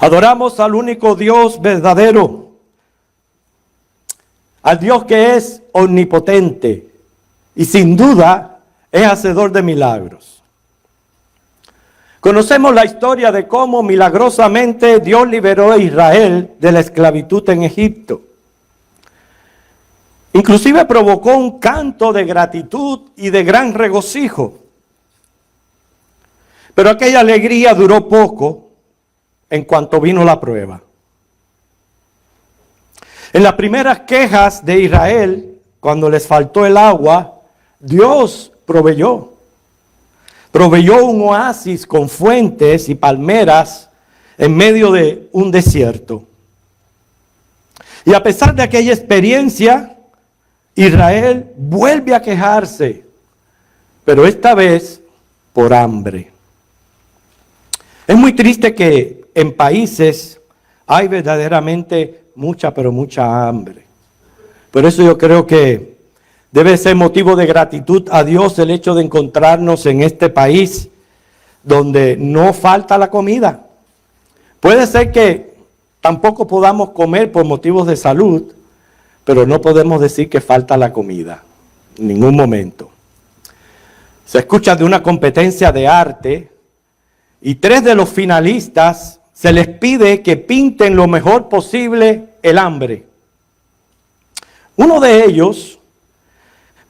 Adoramos al único Dios verdadero, al Dios que es omnipotente y sin duda es hacedor de milagros. Conocemos la historia de cómo milagrosamente Dios liberó a Israel de la esclavitud en Egipto. Inclusive provocó un canto de gratitud y de gran regocijo. Pero aquella alegría duró poco en cuanto vino la prueba. En las primeras quejas de Israel, cuando les faltó el agua, Dios proveyó. Proveyó un oasis con fuentes y palmeras en medio de un desierto. Y a pesar de aquella experiencia, Israel vuelve a quejarse, pero esta vez por hambre. Es muy triste que en países hay verdaderamente mucha, pero mucha hambre. Por eso yo creo que debe ser motivo de gratitud a Dios el hecho de encontrarnos en este país donde no falta la comida. Puede ser que tampoco podamos comer por motivos de salud, pero no podemos decir que falta la comida, en ningún momento. Se escucha de una competencia de arte y 3 de los finalistas se les pide que pinten lo mejor posible el hambre. Uno de ellos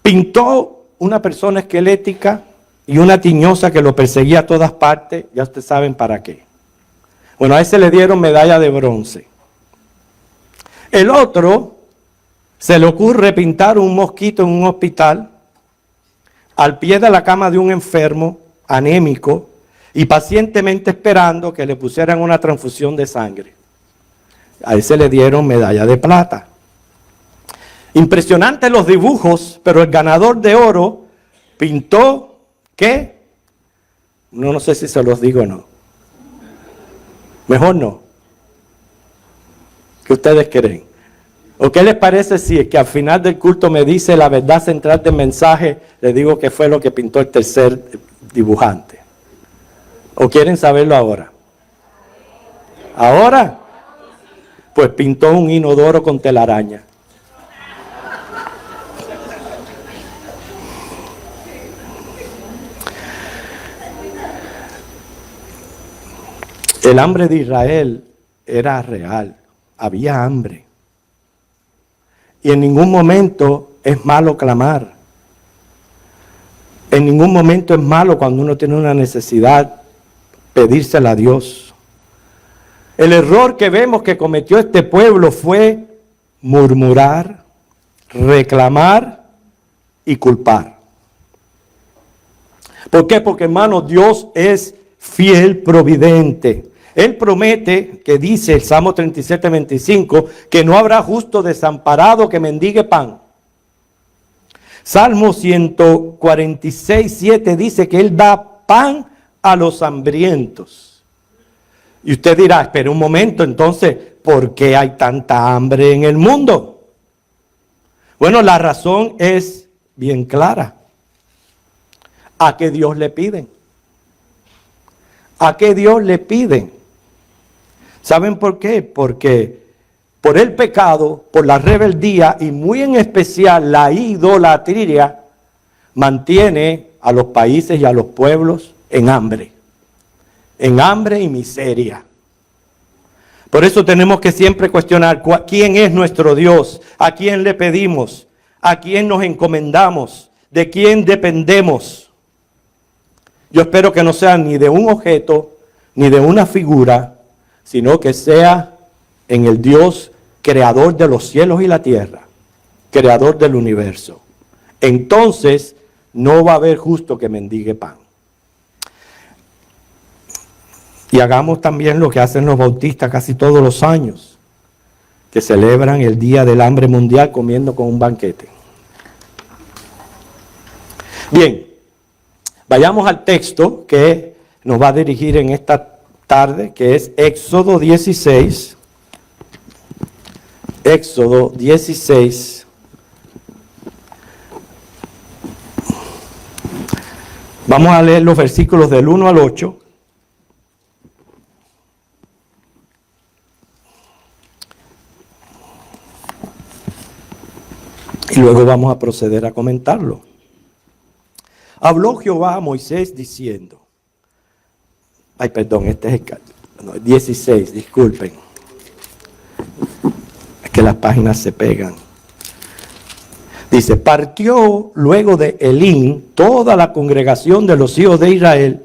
pintó una persona esquelética y una tiñosa que lo perseguía a todas partes, ya ustedes saben para qué. Bueno, a ese le dieron medalla de bronce. El otro se le ocurre pintar un mosquito en un hospital al pie de la cama de un enfermo anémico y pacientemente esperando que le pusieran una transfusión de sangre. A ese le dieron medalla de plata. Impresionantes los dibujos, pero el ganador de oro pintó, ¿qué? No sé si se los digo o no. Mejor no. ¿Qué ustedes creen? ¿O qué les parece si es que al final del culto me dice la verdad central del mensaje? Le digo que fue lo que pintó el tercer dibujante. ¿O quieren saberlo ahora? ¿Ahora? Pues pintó un inodoro con telaraña. El hambre de Israel era real. Había hambre. Y en ningún momento es malo clamar. En ningún momento es malo cuando uno tiene una necesidad pedírsela a Dios. El error que vemos que cometió este pueblo fue murmurar, reclamar y culpar. ¿Por qué? Porque, hermano, Dios es fiel, providente. Él promete, que dice el Salmo 37, 25, que no habrá justo desamparado que mendigue pan. Salmo 146, 7 dice que Él da pan a los hambrientos. Y usted dirá, espera un momento, entonces, ¿por qué hay tanta hambre en el mundo? Bueno, la razón es bien clara. ¿A qué Dios le piden? ¿A qué Dios le piden? ¿Saben por qué? Porque por el pecado, por la rebeldía y muy en especial la idolatría, mantiene a los países y a los pueblos en hambre y miseria. Por eso tenemos que siempre cuestionar quién es nuestro Dios, a quién le pedimos, a quién nos encomendamos, de quién dependemos. Yo espero que no sea ni de un objeto, ni de una figura, sino que sea en el Dios creador de los cielos y la tierra, creador del universo. Entonces no va a haber justo que mendigue pan. Y hagamos también lo que hacen los bautistas casi todos los años, que celebran el Día del Hambre Mundial comiendo con un banquete. Bien, vayamos al texto que nos va a dirigir en esta tarde, que es Éxodo 16. Éxodo 16. Vamos a leer los versículos del 1 al 8. Y luego vamos a proceder a comentarlo. Habló Jehová a Moisés diciendo, este es el 16, disculpen. Es que las páginas se pegan. Dice, partió luego de Elim toda la congregación de los hijos de Israel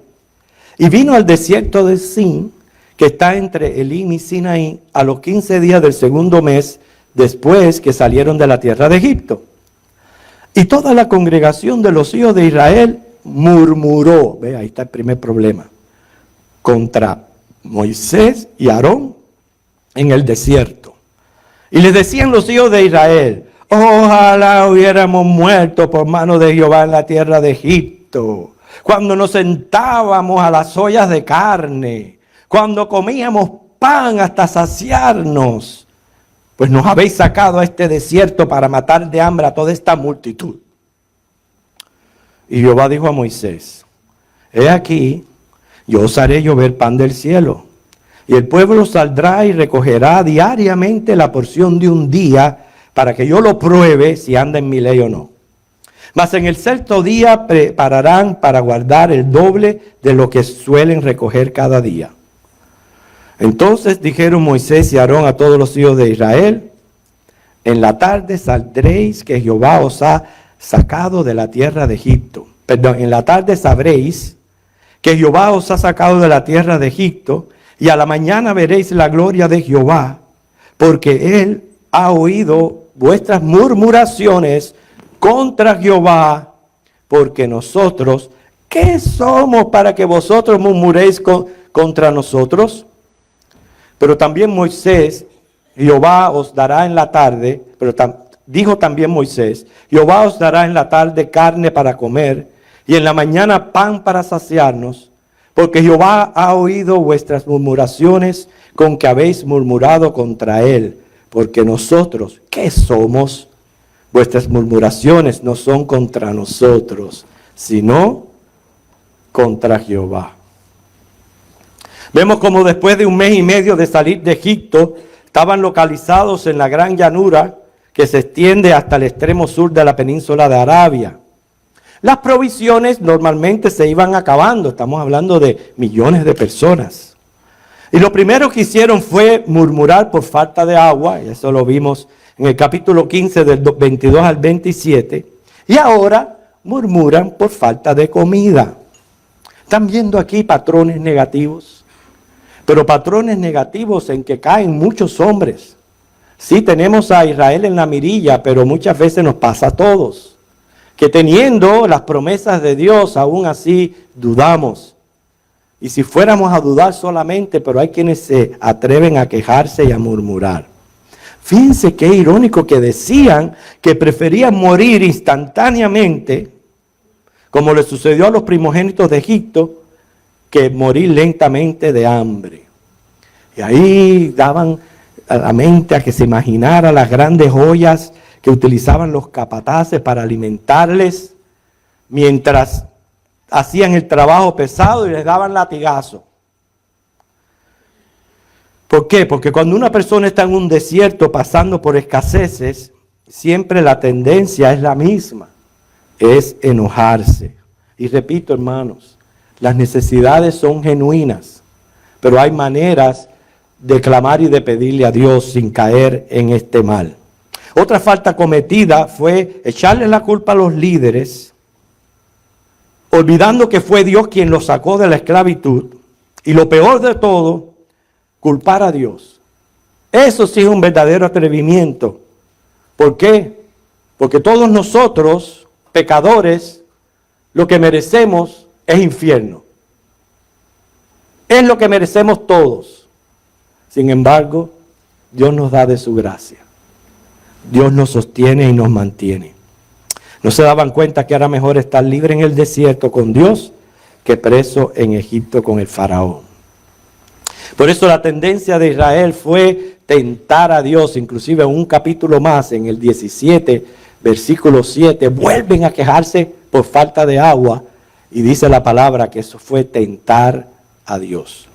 y vino al desierto de Sin, que está entre Elim y Sinaí, a los 15 días del segundo mes después que salieron de la tierra de Egipto. Y toda la congregación de los hijos de Israel murmuró, ve, ahí está el primer problema, contra Moisés y Aarón en el desierto. Y les decían los hijos de Israel, ojalá hubiéramos muerto por mano de Jehová en la tierra de Egipto, cuando nos sentábamos a las ollas de carne, cuando comíamos pan hasta saciarnos, pues nos habéis sacado a este desierto para matar de hambre a toda esta multitud. Y Jehová dijo a Moisés, he aquí, yo os haré llover pan del cielo, y el pueblo saldrá y recogerá diariamente la porción de un día, para que yo lo pruebe si anda en mi ley o no. Mas en el sexto día prepararán para guardar el doble de lo que suelen recoger cada día. Entonces dijeron Moisés y Aarón a todos los hijos de Israel, en la tarde saldréis que Jehová os ha sacado de la tierra de Egipto. Perdón, en la tarde sabréis que Jehová os ha sacado de la tierra de Egipto, y a la mañana veréis la gloria de Jehová, porque él ha oído vuestras murmuraciones contra Jehová, porque nosotros, ¿qué somos para que vosotros murmuréis contra nosotros? Pero también Moisés, Jehová os dará en la tarde, dijo también Moisés, Jehová os dará en la tarde carne para comer, y en la mañana pan para saciarnos, porque Jehová ha oído vuestras murmuraciones con que habéis murmurado contra él. Porque nosotros, ¿qué somos? Vuestras murmuraciones no son contra nosotros, sino contra Jehová. Vemos como después de un mes y medio de salir de Egipto, estaban localizados en la gran llanura que se extiende hasta el extremo sur de la península de Arabia. Las provisiones normalmente se iban acabando, estamos hablando de millones de personas. Y lo primero que hicieron fue murmurar por falta de agua, y eso lo vimos en el capítulo 15 del 22 al 27, y ahora murmuran por falta de comida. ¿Están viendo aquí patrones negativos? Pero patrones negativos en que caen muchos hombres. Sí, tenemos a Israel en la mirilla, pero muchas veces nos pasa a todos, que teniendo las promesas de Dios, aún así dudamos. Y si fuéramos a dudar solamente, pero hay quienes se atreven a quejarse y a murmurar. Fíjense qué irónico que decían que preferían morir instantáneamente, como le sucedió a los primogénitos de Egipto, que morir lentamente de hambre. Y ahí daban a la mente a que se imaginara las grandes ollas que utilizaban los capataces para alimentarles, mientras hacían el trabajo pesado y les daban latigazo. ¿Por qué? Porque cuando una persona está en un desierto pasando por escaseces, siempre la tendencia es la misma, es enojarse. Y repito, hermanos, las necesidades son genuinas, pero hay maneras de clamar y de pedirle a Dios sin caer en este mal. Otra falta cometida fue echarle la culpa a los líderes, olvidando que fue Dios quien los sacó de la esclavitud. Y lo peor de todo, culpar a Dios. Eso sí es un verdadero atrevimiento. ¿Por qué? Porque todos nosotros, pecadores, lo que merecemos es infierno. Es lo que merecemos todos. Sin embargo, Dios nos da de su gracia. Dios nos sostiene y nos mantiene. No se daban cuenta que era mejor estar libre en el desierto con Dios que preso en Egipto con el faraón. Por eso la tendencia de Israel fue tentar a Dios. Inclusive en un capítulo más, en el 17, versículo 7, vuelven a quejarse por falta de agua. Y dice la palabra que eso fue tentar a Dios.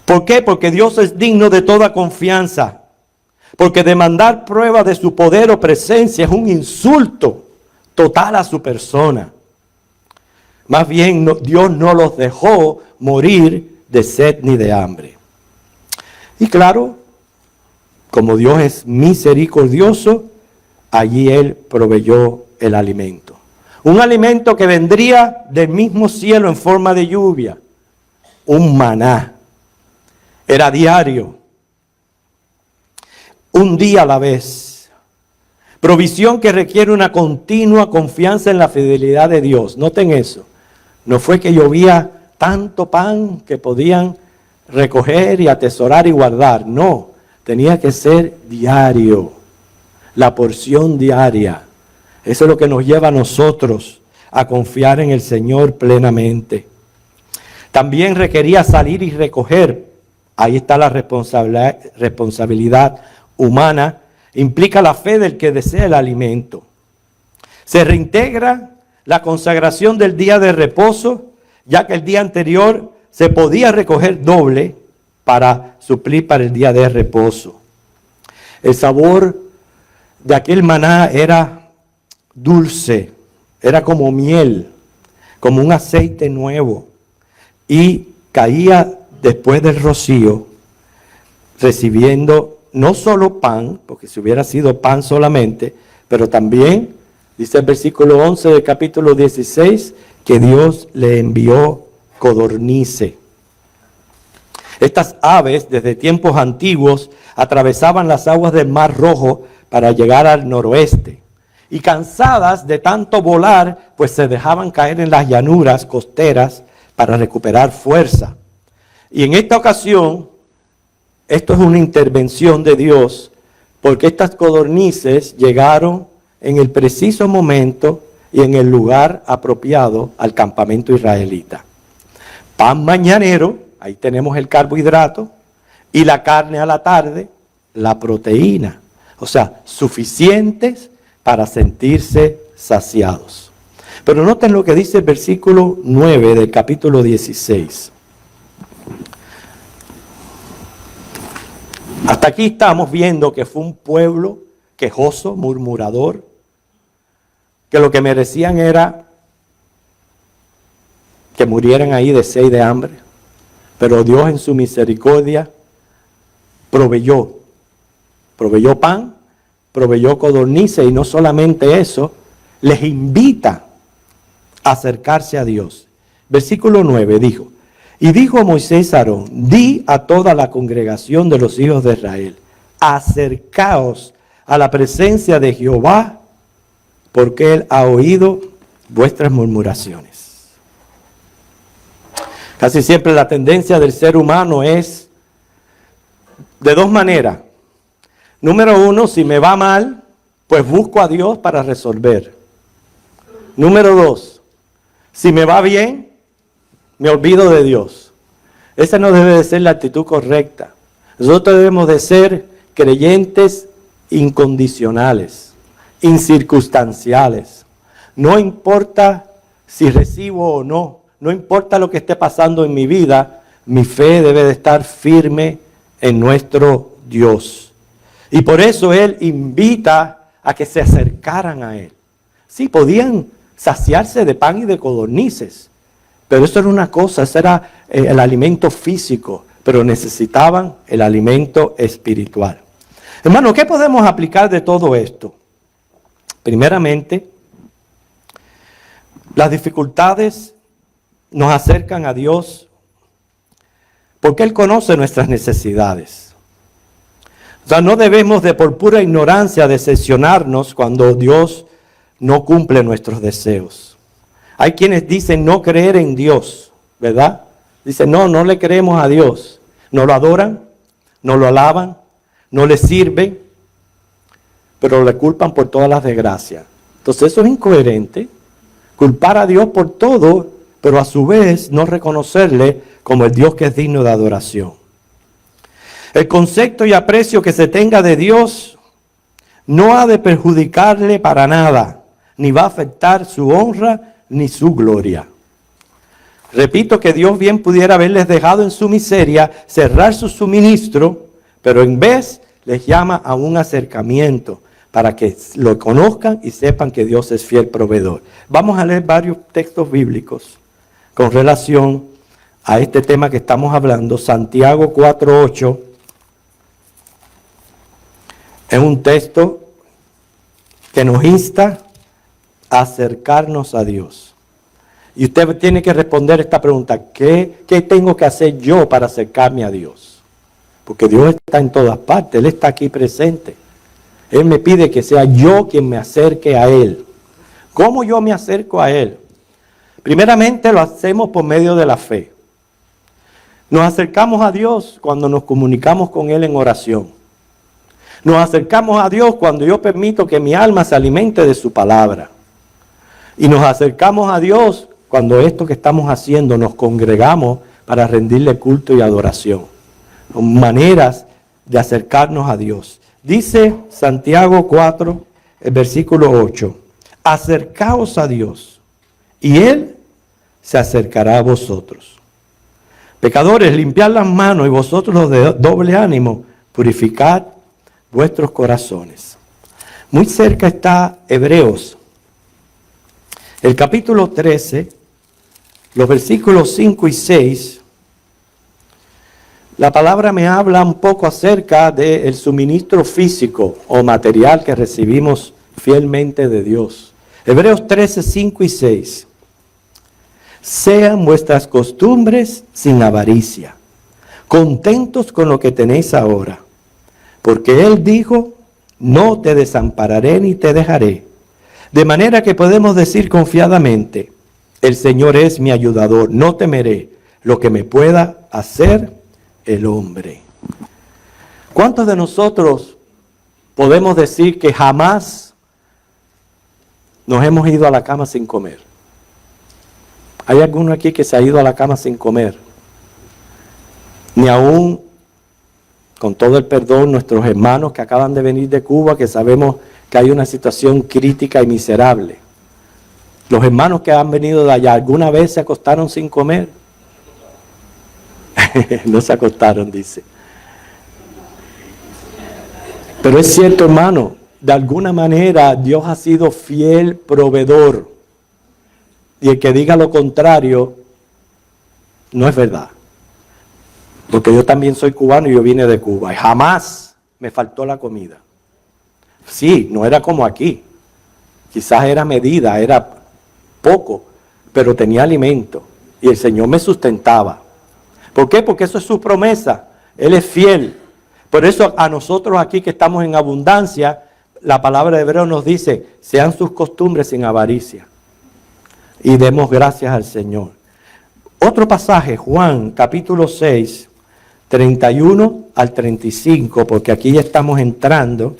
¿Por qué? Porque Dios es digno de toda confianza. porque demandar prueba de su poder o presencia es un insulto total a su persona. Más bien, Dios no los dejó morir de sed ni de hambre. Y claro, como Dios es misericordioso, allí Él proveyó el alimento. Un alimento que vendría del mismo cielo en forma de lluvia. Un maná. Era diario. Un día a la vez. Provisión que requiere una continua confianza en la fidelidad de Dios. Noten eso. No fue que llovía tanto pan que podían recoger y atesorar y guardar. No, tenía que ser diario. La porción diaria. Eso es lo que nos lleva a nosotros a confiar en el Señor plenamente. También requería salir y recoger. Ahí está la responsabilidad humana. Implica la fe del que desea el alimento. Se reintegra la consagración del día de reposo, ya que el día anterior se podía recoger doble para suplir para el día de reposo. El sabor de aquel maná era dulce, era como miel, como un aceite nuevo, y caía después del rocío, recibiendo no solo pan, porque si hubiera sido pan solamente, pero también, dice el versículo 11 del capítulo 16, que Dios le envió codornices. Estas aves, desde tiempos antiguos, atravesaban las aguas del Mar Rojo para llegar al noroeste. Y cansadas de tanto volar, pues se dejaban caer en las llanuras costeras para recuperar fuerza. Y en esta ocasión, esto es una intervención de Dios, porque estas codornices llegaron en el preciso momento y en el lugar apropiado al campamento israelita. Pan mañanero, ahí tenemos el carbohidrato, y la carne a la tarde, la proteína. O sea, suficientes para sentirse saciados. Pero noten lo que dice el versículo 9 del capítulo 16. Hasta aquí estamos viendo que fue un pueblo quejoso, murmurador, que lo que merecían era que murieran ahí de sed y de hambre. Pero Dios en su misericordia proveyó pan, proveyó codornices, y no solamente eso, les invita a acercarse a Dios. Versículo 9 dijo, y dijo Moisés a Aarón, di a toda la congregación de los hijos de Israel, acercaos a la presencia de Jehová, porque Él ha oído vuestras murmuraciones. Casi siempre la tendencia del ser humano es de dos maneras. Número uno, si me va mal, pues busco a Dios para resolver. Número dos, si me va bien, me olvido de Dios. Esa no debe de ser la actitud correcta. Nosotros debemos de ser creyentes incondicionales, incircunstanciales. No importa si recibo o no, no importa lo que esté pasando en mi vida, mi fe debe de estar firme en nuestro Dios. Y por eso Él invita a que se acercaran a Él. Sí, podían saciarse de pan y de codornices, pero eso era una cosa, ese era el alimento físico, pero necesitaban el alimento espiritual. Hermano, ¿qué podemos aplicar de todo esto? Primeramente, las dificultades nos acercan a Dios porque Él conoce nuestras necesidades. O sea, no debemos de por pura ignorancia decepcionarnos cuando Dios no cumple nuestros deseos. Hay quienes dicen no creer en Dios, ¿verdad? Dicen, no le creemos a Dios. No lo adoran, no lo alaban, no le sirven, pero le culpan por todas las desgracias. Entonces eso es incoherente. Culpar a Dios por todo, pero a su vez no reconocerle como el Dios que es digno de adoración. El concepto y aprecio que se tenga de Dios no ha de perjudicarle para nada, ni va a afectar su honra ni su gloria. Repito que Dios bien pudiera haberles dejado en su miseria, cerrar su suministro, pero en vez les llama a un acercamiento para que lo conozcan y sepan que Dios es fiel proveedor. Vamos a leer varios textos bíblicos con relación a este tema que estamos hablando. Santiago 4:8 es un texto que nos insta a acercarnos a Dios. Y usted tiene que responder esta pregunta: ¿qué tengo que hacer yo para acercarme a Dios? Porque Dios está en todas partes, Él está aquí presente. Él me pide que sea yo quien me acerque a Él. ¿Cómo yo me acerco a Él? Primeramente lo hacemos por medio de la fe. Nos acercamos a Dios cuando nos comunicamos con Él en oración. Nos acercamos a Dios cuando yo permito que mi alma se alimente de su palabra. Y nos acercamos a Dios cuando esto que estamos haciendo nos congregamos para rendirle culto y adoración. Son maneras de acercarnos a Dios. Dice Santiago 4, el versículo 8, acercaos a Dios y Él se acercará a vosotros. Pecadores, limpiad las manos y vosotros los de doble ánimo, purificad vuestros corazones. Muy cerca está Hebreos, el capítulo 13, los versículos 5 y 6. La palabra me habla un poco acerca del suministro físico o material que recibimos fielmente de Dios. Hebreos 13, 5 y 6. Sean vuestras costumbres sin avaricia, contentos con lo que tenéis ahora, porque Él dijo, no te desampararé ni te dejaré. De manera que podemos decir confiadamente, el Señor es mi ayudador, no temeré lo que me pueda hacer el hombre. ¿Cuántos de nosotros podemos decir que jamás nos hemos ido a la cama sin comer? ¿Hay alguno aquí que se ha ido a la cama sin comer? Ni aún, con todo el perdón, nuestros hermanos que acaban de venir de Cuba, que sabemos que hay una situación crítica y miserable. Los hermanos que han venido de allá, ¿alguna vez se acostaron sin comer? No se acostaron, dice. Pero es cierto, hermano, de alguna manera Dios ha sido fiel proveedor. Y el que diga lo contrario, no es verdad. Porque yo también soy cubano y yo vine de Cuba. Y jamás me faltó la comida. Sí, no era como aquí. Quizás era medida, era poco, pero tenía alimento. Y el Señor me sustentaba. ¿Por qué? Porque eso es su promesa. Él es fiel. Por eso a nosotros aquí que estamos en abundancia, la palabra de Hebreo nos dice, sean sus costumbres sin avaricia. Y demos gracias al Señor. Otro pasaje, Juan capítulo 6, 31 al 35, porque aquí ya estamos entrando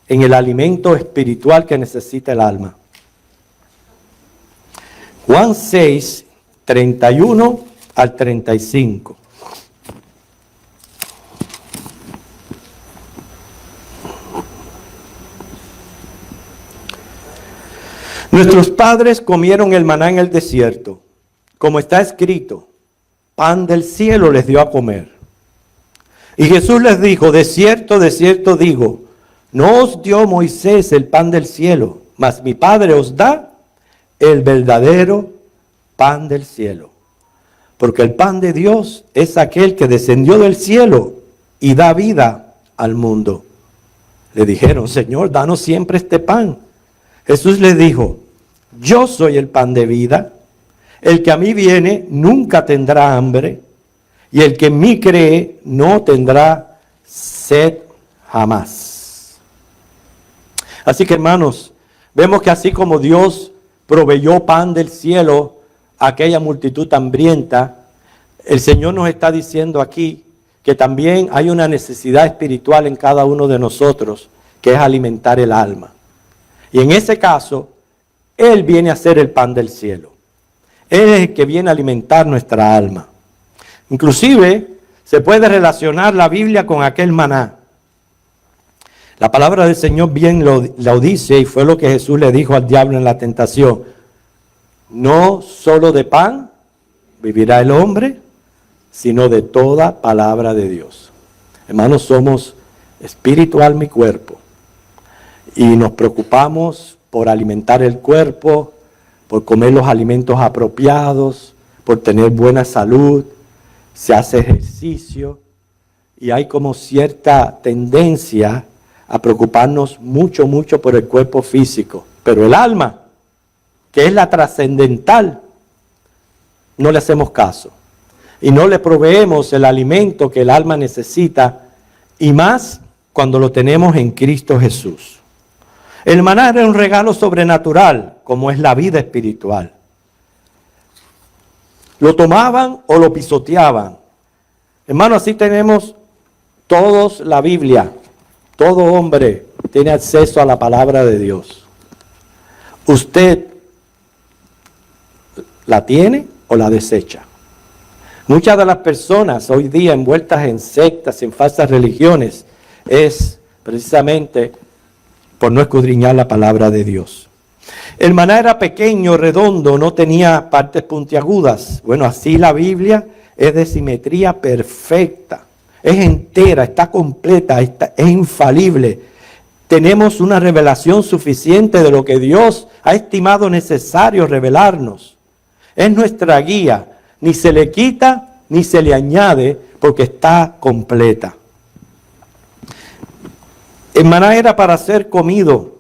en el alimento espiritual que necesita el alma. Juan 6, 31 al 35. Nuestros padres comieron el maná en el desierto, como está escrito, pan del cielo les dio a comer. Y Jesús les dijo, de cierto digo, no os dio Moisés el pan del cielo, mas mi Padre os da el verdadero pan del cielo. Porque el pan de Dios es aquel que descendió del cielo y da vida al mundo. Le dijeron, Señor, danos siempre este pan. Jesús les dijo, yo soy el pan de vida. El que a mí viene nunca tendrá hambre, y el que en mí cree no tendrá sed jamás. Así que, hermanos, vemos que así como Dios proveyó pan del cielo a aquella multitud hambrienta, el Señor nos está diciendo aquí que también hay una necesidad espiritual en cada uno de nosotros, que es alimentar el alma. Y en ese caso, Él viene a ser el pan del cielo. Él es el que viene a alimentar nuestra alma. Inclusive, se puede relacionar la Biblia con aquel maná. La palabra del Señor bien lo dice, y fue lo que Jesús le dijo al diablo en la tentación. No solo de pan vivirá el hombre, sino de toda palabra de Dios. Hermanos, somos espíritu, alma y cuerpo. Y nos preocupamos por alimentar el cuerpo, por comer los alimentos apropiados, por tener buena salud, se hace ejercicio y hay como cierta tendencia a preocuparnos mucho por el cuerpo físico. Pero el alma, que es la trascendental, no le hacemos caso. Y no le proveemos el alimento que el alma necesita, y más cuando lo tenemos en Cristo Jesús. El maná era un regalo sobrenatural, como es la vida espiritual. Lo tomaban o lo pisoteaban. Hermano, así tenemos todos la Biblia. Todo hombre tiene acceso a la palabra de Dios. ¿Usted la tiene o la desecha? Muchas de las personas hoy día envueltas en sectas, en falsas religiones, es precisamente por no escudriñar la palabra de Dios. El maná era pequeño, redondo, no tenía partes puntiagudas. Bueno, así la Biblia es de simetría perfecta. Es entera, está completa, es infalible. Tenemos una revelación suficiente de lo que Dios ha estimado necesario revelarnos. Es nuestra guía, ni se le quita ni se le añade porque está completa. El maná era para ser comido.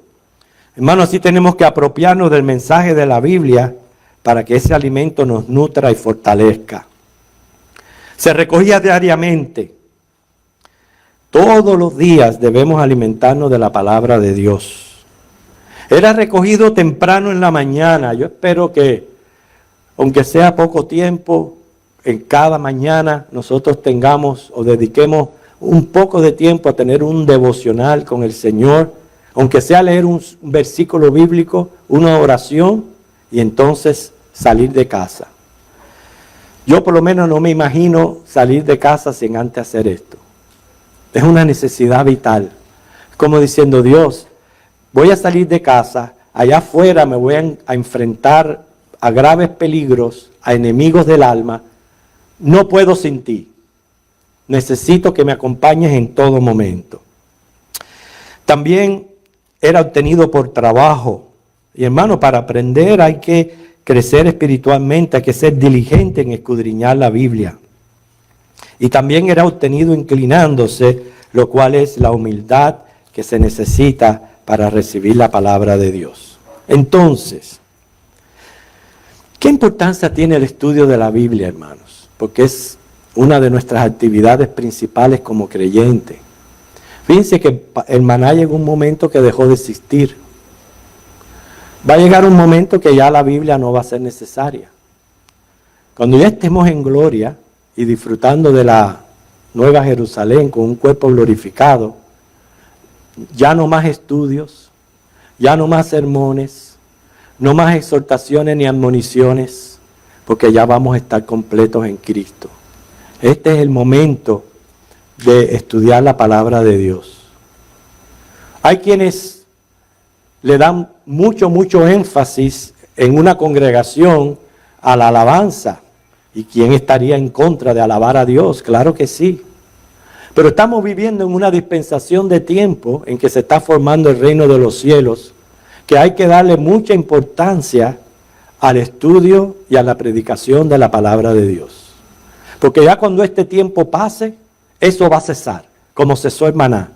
Hermano, así tenemos que apropiarnos del mensaje de la Biblia para que ese alimento nos nutra y fortalezca. Se recogía diariamente. Todos los días debemos alimentarnos de la palabra de Dios. Era recogido temprano en la mañana. Yo espero que, aunque sea poco tiempo, en cada mañana nosotros tengamos o dediquemos un poco de tiempo a tener un devocional con el Señor, aunque sea leer un versículo bíblico, una oración y entonces salir de casa. Yo por lo menos no me imagino salir de casa sin antes hacer esto. Es una necesidad vital. Es como diciendo, Dios, voy a salir de casa, allá afuera me voy a enfrentar a graves peligros, a enemigos del alma. No puedo sin ti. Necesito que me acompañes en todo momento. También era obtenido por trabajo. Y hermano, para aprender hay que crecer espiritualmente, hay que ser diligente en escudriñar la Biblia. Y también era obtenido inclinándose, lo cual es la humildad que se necesita para recibir la palabra de Dios. Entonces, ¿qué importancia tiene el estudio de la Biblia, hermanos? Porque es una de nuestras actividades principales como creyentes. Fíjense que el maná llegó un momento que dejó de existir. Va a llegar un momento que ya la Biblia no va a ser necesaria. Cuando ya estemos en gloria y disfrutando de la Nueva Jerusalén con un cuerpo glorificado, ya no más estudios, ya no más sermones, no más exhortaciones ni admoniciones, porque ya vamos a estar completos en Cristo. Este es el momento de estudiar la palabra de Dios. Hay quienes le dan mucho énfasis en una congregación a la alabanza. ¿Y quién estaría en contra de alabar a Dios? Claro que sí. Pero estamos viviendo en una dispensación de tiempo en que se está formando el reino de los cielos, que hay que darle mucha importancia al estudio y a la predicación de la palabra de Dios. Porque ya cuando este tiempo pase, eso va a cesar, como cesó el maná.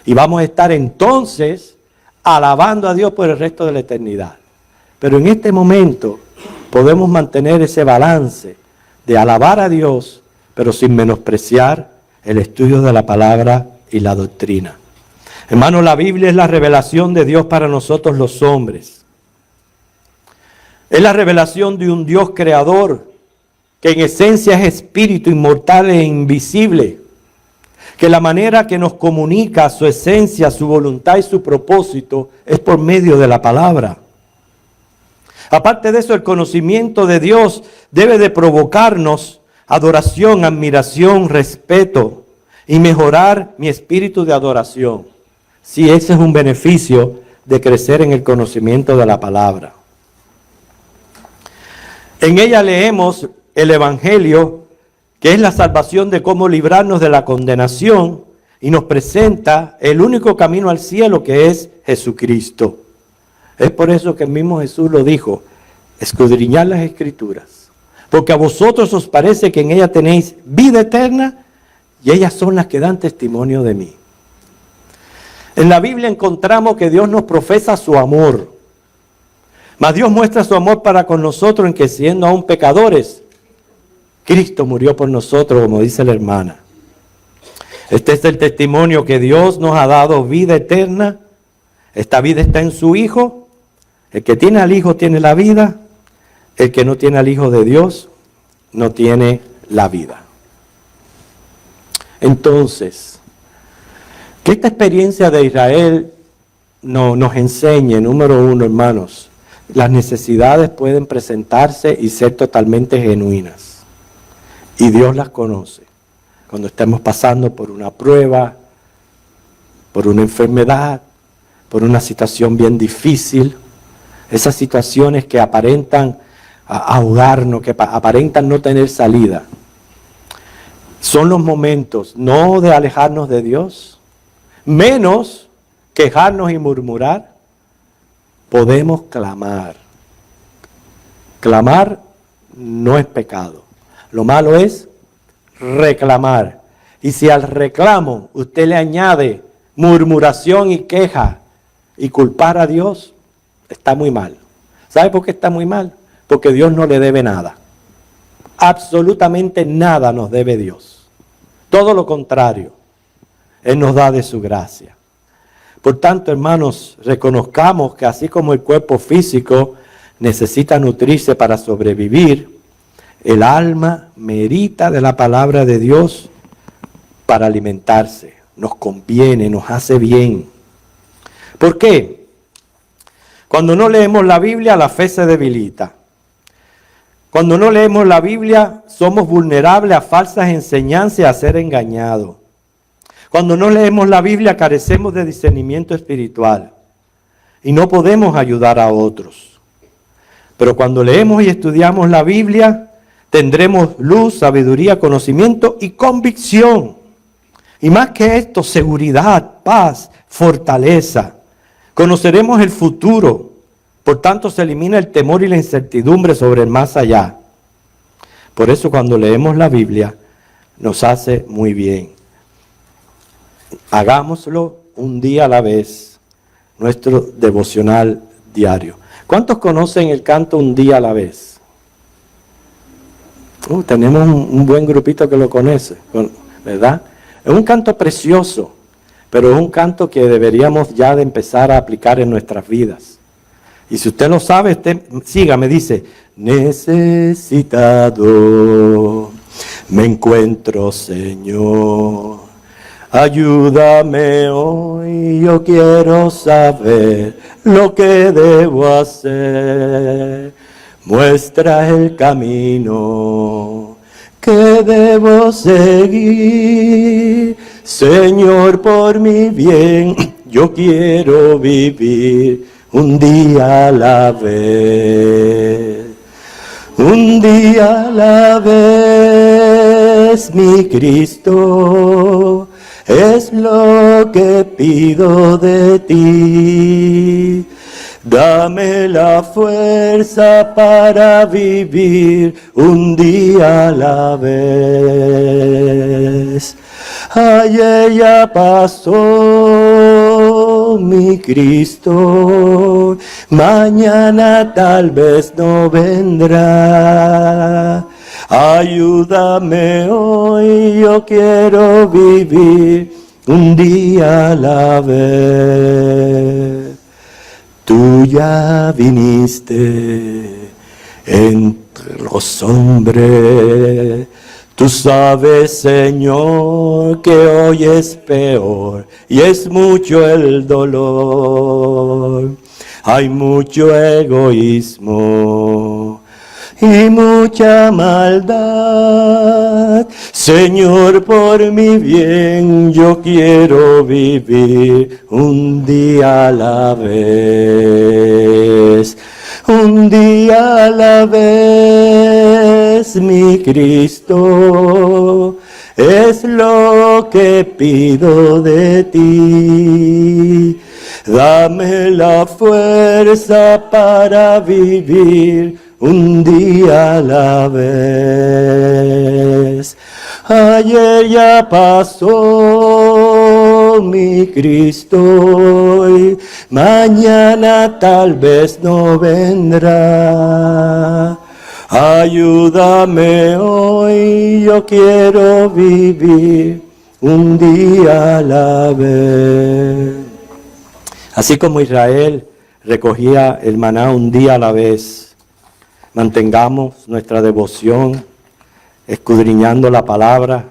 Y vamos a estar entonces alabando a Dios por el resto de la eternidad. Pero en este momento podemos mantener ese balance de alabar a Dios, pero sin menospreciar el estudio de la palabra y la doctrina. Hermanos, la Biblia es la revelación de Dios para nosotros los hombres. Es la revelación de un Dios creador, que en esencia es espíritu inmortal e invisible, que la manera que nos comunica su esencia, su voluntad y su propósito es por medio de la palabra. Aparte de eso, el conocimiento de Dios debe de provocarnos adoración, admiración, respeto y mejorar mi espíritu de adoración. Sí, ese es un beneficio de crecer en el conocimiento de la palabra. En ella leemos el Evangelio, que es la salvación de cómo librarnos de la condenación y nos presenta el único camino al cielo, que es Jesucristo. Es por eso que el mismo Jesús lo dijo: escudriñad las Escrituras, porque a vosotros os parece que en ellas tenéis vida eterna, y ellas son las que dan testimonio de mí. En la Biblia encontramos que Dios nos profesa su amor. Mas Dios muestra su amor para con nosotros en que, siendo aún pecadores, Cristo murió por nosotros, como dice la hermana. Este es el testimonio que Dios nos ha dado: vida eterna. Esta vida está en su Hijo. El que tiene al Hijo tiene la vida. El que no tiene al Hijo de Dios no tiene la vida. Entonces, que esta experiencia de Israel nos enseñe, número uno, hermanos, las necesidades pueden presentarse y ser totalmente genuinas. Y Dios las conoce. Cuando estemos pasando por una prueba, por una enfermedad, por una situación bien difícil, esas situaciones que aparentan ahogarnos, que aparentan no tener salida, son los momentos no de alejarnos de Dios, menos quejarnos y murmurar. Podemos clamar. Clamar no es pecado. Lo malo es reclamar. Y si al reclamo usted le añade murmuración y queja y culpar a Dios, está muy mal. ¿Sabe por qué está muy mal? Porque Dios no le debe nada. Absolutamente nada nos debe Dios. Todo lo contrario. Él nos da de su gracia. Por tanto, hermanos, reconozcamos que así como el cuerpo físico necesita nutrirse para sobrevivir, el alma merita de la palabra de Dios para alimentarse. Nos conviene, nos hace bien. ¿Por qué? Cuando no leemos la Biblia, la fe se debilita. Cuando no leemos la Biblia, somos vulnerables a falsas enseñanzas y a ser engañados. Cuando no leemos la Biblia, carecemos de discernimiento espiritual y no podemos ayudar a otros. Pero cuando leemos y estudiamos la Biblia, tendremos luz, sabiduría, conocimiento y convicción. Y más que esto, seguridad, paz, fortaleza. Conoceremos el futuro. Por tanto, se elimina el temor y la incertidumbre sobre el más allá. Por eso, cuando leemos la Biblia, nos hace muy bien. Hagámoslo un día a la vez, nuestro devocional diario. ¿Cuántos conocen el canto Un día a la vez? Tenemos un buen grupito que lo conoce, ¿verdad? Es un canto precioso, pero es un canto que deberíamos ya de empezar a aplicar en nuestras vidas. Y si usted lo sabe, sígame, dice: necesitado me encuentro, Señor. Ayúdame hoy, yo quiero saber lo que debo hacer. Muestra el camino que debo seguir. Señor, por mi bien, yo quiero vivir un día a la vez. Un día a la vez, mi Cristo, es lo que pido de ti. Dame la fuerza para vivir un día a la vez. Ayer ya pasó, mi Cristo, mañana tal vez no vendrá. Ayúdame hoy, yo quiero vivir un día a la vez. Tú ya viniste entre los hombres. Tú sabes, Señor, que hoy es peor y es mucho el dolor. Hay mucho egoísmo y mucha maldad. Señor, por mi bien, yo quiero vivir un día a la vez. Un día a la vez, mi Cristo, es lo que pido de ti. Dame la fuerza para vivir un día a la vez. Ayer ya pasó mi Cristo y mañana tal vez no vendrá. Ayúdame hoy, yo quiero vivir un día a la vez. Así como Israel recogía el maná un día a la vez, mantengamos nuestra devoción escudriñando la palabra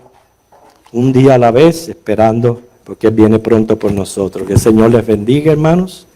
un día a la vez, esperando porque Él viene pronto por nosotros. Que el Señor les bendiga, hermanos.